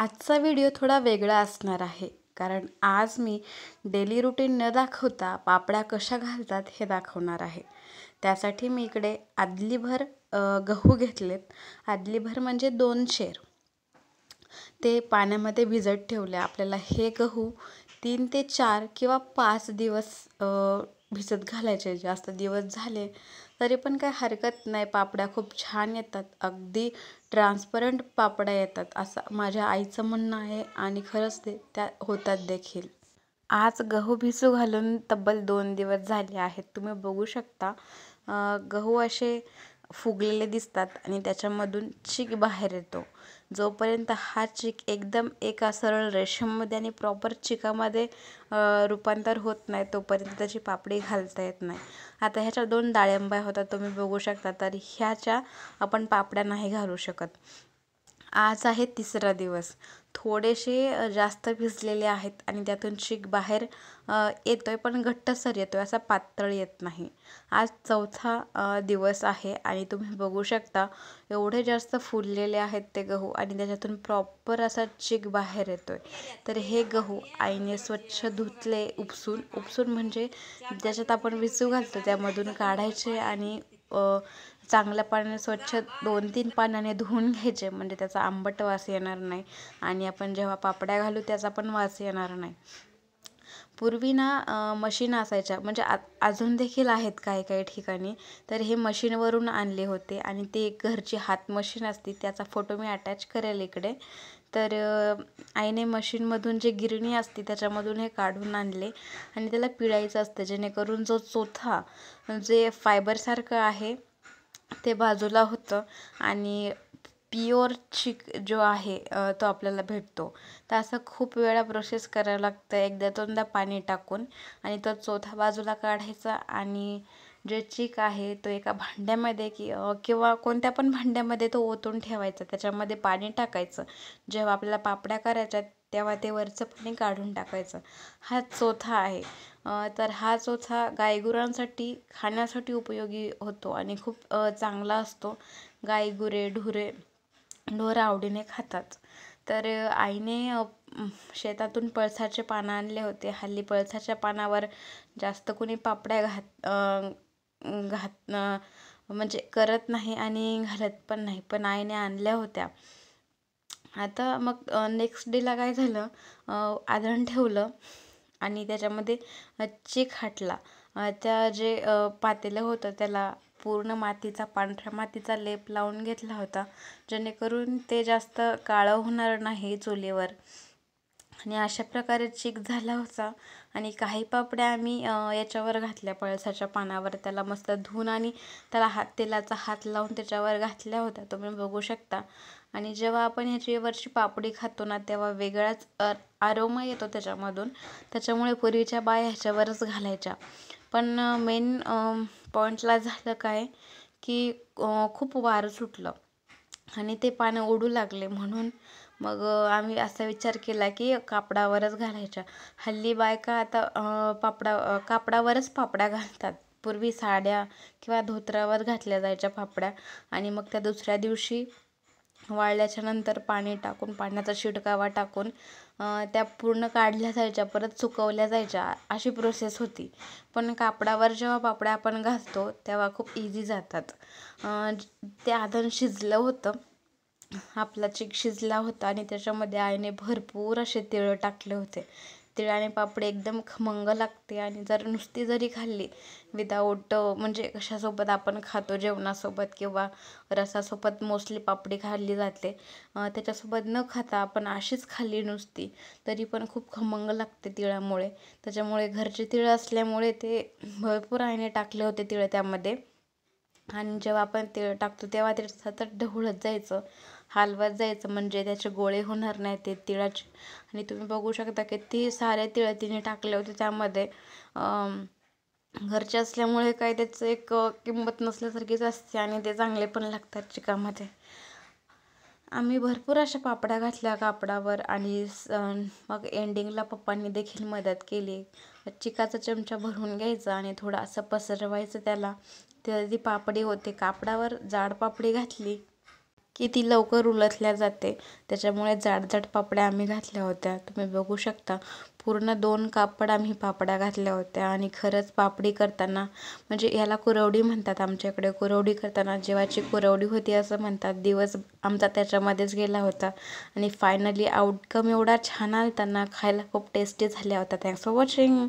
आजचा व्हिडिओ थोडा वेगळा असणार आहे. कारण आज मी डेली रुटीन न दाखवता पापड्या कशा घालतात हे दाखवणार आहे. त्यासाठी मी इकडे आदलीभर गहू घेतलेत. आदलीभर म्हणजे 2 शेर. ते पाण्यामध्ये भिजत ठेवले. आपल्याला हे गहू 3 ते 4 किंवा 5 दिवस भिजत घालायचे. जास्त दिवस झाले तरी पण काही हरकत नाही. पापड्या खूप छान येतात. अगदी ट्रान्सपरंट पापड्या येतात असं माझ्या आईचं म्हणणं आहे आणि खरंच ते त्या होतात देखील. आज गहू भिजू घालून तब्बल 2 दिवस झाले आहेत. तुम्ही बघू शकता गहू असे फुगलेले दिसतात आणि त्याच्यामधून चीक बाहेर येतो. जोपर्यंत हा चीक एकदम एका सरळ रेषेमध्ये आणि प्रॉपर चिकामध्ये रूपांतर होत नाही तोपर्यंत त्याची पापडी घालता येत नाही. आता ह्याच्या 2 डाळिंब्या होतात तुम्ही बघू शकता. तर ह्याच्या आपण पापड्या नाही घालू शकत. आज आहे 3रा दिवस. थोडेसे जास्त भिजलेले आहेत आणि त्यातून चीक बाहेर येतोय पण घट्टसर येतोय, असा पातळ येत नाही. आज 4था दिवस आहे आणि तुम्ही बघू शकता एवढे जास्त फुललेले आहेत ते गहू आणि त्याच्यातून प्रॉपर असा चीक बाहेर येतोय. तर हे गहू आईने स्वच्छ धुतले उपसून म्हणजे ज्याच्यात आपण भिजू घालतो त्यामधून काढायचे आणि चांगल्या पाण्याने स्वच्छ 2-3 पाण्याने धुवून घ्यायचे. म्हणजे त्याचा आंबट वास येणार नाही आणि आपण जेव्हा पापड्या घालू त्याचा पण वास येणार नाही. पूर्वी ना मशीन असायच्या, म्हणजे अजून देखील आहेत काही ठिकाणी. तर हे मशीनवरून आणले होते आणि ते एक घरची हात मशीन असते, त्याचा फोटो मी अटॅच करेल इकडे. तर आईने मशीनमधून जे गिरणी असते त्याच्यामधून हे काढून आणले आणि त्याला पिळायचं असतं, जेणेकरून जो चोथा जे फायबरसारखं आहे ते बाजूला होतं आणि प्युअर चीक जो आहे तो आपल्याला भेटतो. तर असं खूप वेळा प्रोसेस करावं लागतं, एकदा दोनदा पाणी टाकून आणि तो चोथा बाजूला काढायचा आणि जे चीक आहे तो एका भांड्यामध्ये किंवा कोणत्या पण भांड्यामध्ये तो ओतून ठेवायचा. त्याच्यामध्ये पाणी टाकायचं. जेव्हा आपल्याला पापड्या करायच्या तेव्हा ते वरचं पाणी काढून टाकायचं. हा चोथा आहे. तर हा चोथा गायगुरांसाठी खाण्यासाठी उपयोगी होतो आणि खूप चांगला असतो. ढोरं आवडीने खातात. तर आईने शेतातून पळसाचे पानं आणले होते. हल्ली पळसाच्या पानावर जास्त कोणी पापड्या म्हणजे करत नाही आणि घालत पण नाही, पण आईने आणल्या होत्या. आता मग नेक्स्ट डेला काय झालं, आधण ठेवलं आणि त्याच्यामध्ये चीक हाटला. त्या जे पातेलं होतं त्याला पूर्ण पांढऱ्या मातीचा लेप लावून घेतला होता, जेणेकरून ते जास्त काळं होणार नाही चुलीवर. आणि अशा प्रकारे चीक झाला होता. आणि काही पापड्या आम्ही याच्यावर घातल्या पळसाच्या पानावर, त्याला मस्त धुवून आणि त्याला तेलाचा हात लावून त्याच्यावर घातल्या होत्या, तुम्ही बघू शकता. आणि जेव्हा आपण ह्याच्यावरची पापडी खातो ना तेव्हा वेगळाच अरोमा येतो त्याच्यामधून. त्याच्यामुळे पूर्वीच्या बाया ह्याच्यावरच घालायच्या. पण मेन पॉईंटला झालं काय की खूप वारं सुटलं आणि ते पानं उडू लागले. म्हणून मग आम्ही असा विचार केला की कापडावरच घालायच्या. हल्ली बायका आता कापडावरच पापड्या घालतात. पूर्वी साड्या किंवा धोतरावर घातल्या जायच्या पापड्या आणि मग त्या दुसऱ्या दिवशी वाळल्याच्या नंतर पाणी टाकून, पाण्याचा शिडकावा टाकून त्या पूर्ण काढल्या जायच्या, परत सुकवल्या जायच्या, अशी प्रोसेस होती. पण कापडावर जेव्हा पापड्या आपण घालतो तेव्हा खूप इझी जातात. ते आधण शिजलं होतं, आपला चीक शिजला होता आणि त्याच्यामध्ये आईने भरपूर असे तिळ टाकले होते. तिळाने पापडी एकदम खमंग लागते आणि नुसती जरी खाल्ली विदाऊट म्हणजे कशासोबत आपण खातो, जेवणासोबत किंवा रसासोबत मोस्टली पापडी खाल्ली जाते, त्याच्यासोबत न खाता आपण अशीच खाल्ली नुसती तरी पण खूप खमंग लागते तिळामुळे. त्याच्यामुळे घरचे तिळ असल्यामुळे ते भरपूर आईने टाकले होते तिळ त्यामध्ये. आणि जेव्हा आपण तिळ टाकतो तेव्हा ते सतत ढवळत जायचं, हलवत जायचं, म्हणजे त्याचे गोळे होणार नाही ते तिळाचे. आणि तुम्ही बघू शकता किती सारे तिळ तिने टाकले होते त्यामध्ये. घरचे असल्यामुळे काय त्याचं एक किंमत नसल्यासारखीच असते आणि ते चांगले पण लागतात चिकामध्ये. आम्ही भरपूर अशा पापड्या घातल्या कापडावर आणि मग एंडिंगला पप्पांनी देखील मदत केली. चिकाचा चमचा भरून घ्यायचा आणि थोडं असं पसरवायचं त्याला. ती पापडी होते. कापडावर जाड पापडी घातली की ती लवकर उलटल्या जाते. त्याच्यामुळे जाड पापड्या आम्ही घातल्या होत्या. तुम्ही बघू शकता पूर्ण 2 कापड आम्ही पापड्या घातल्या होत्या आणि खरंच पापडी करताना म्हणजे याला कुरवडी म्हणतात आमच्याकडे. कुरवडी करताना जीवाची कुरवडी होती असं म्हणतात. दिवस आमचा त्याच्यामध्येच गेला होता आणि फायनली आउटकम एवढा छान आला ना, खायला खूप टेस्टी झाल्या होत्या. Thanks for watching.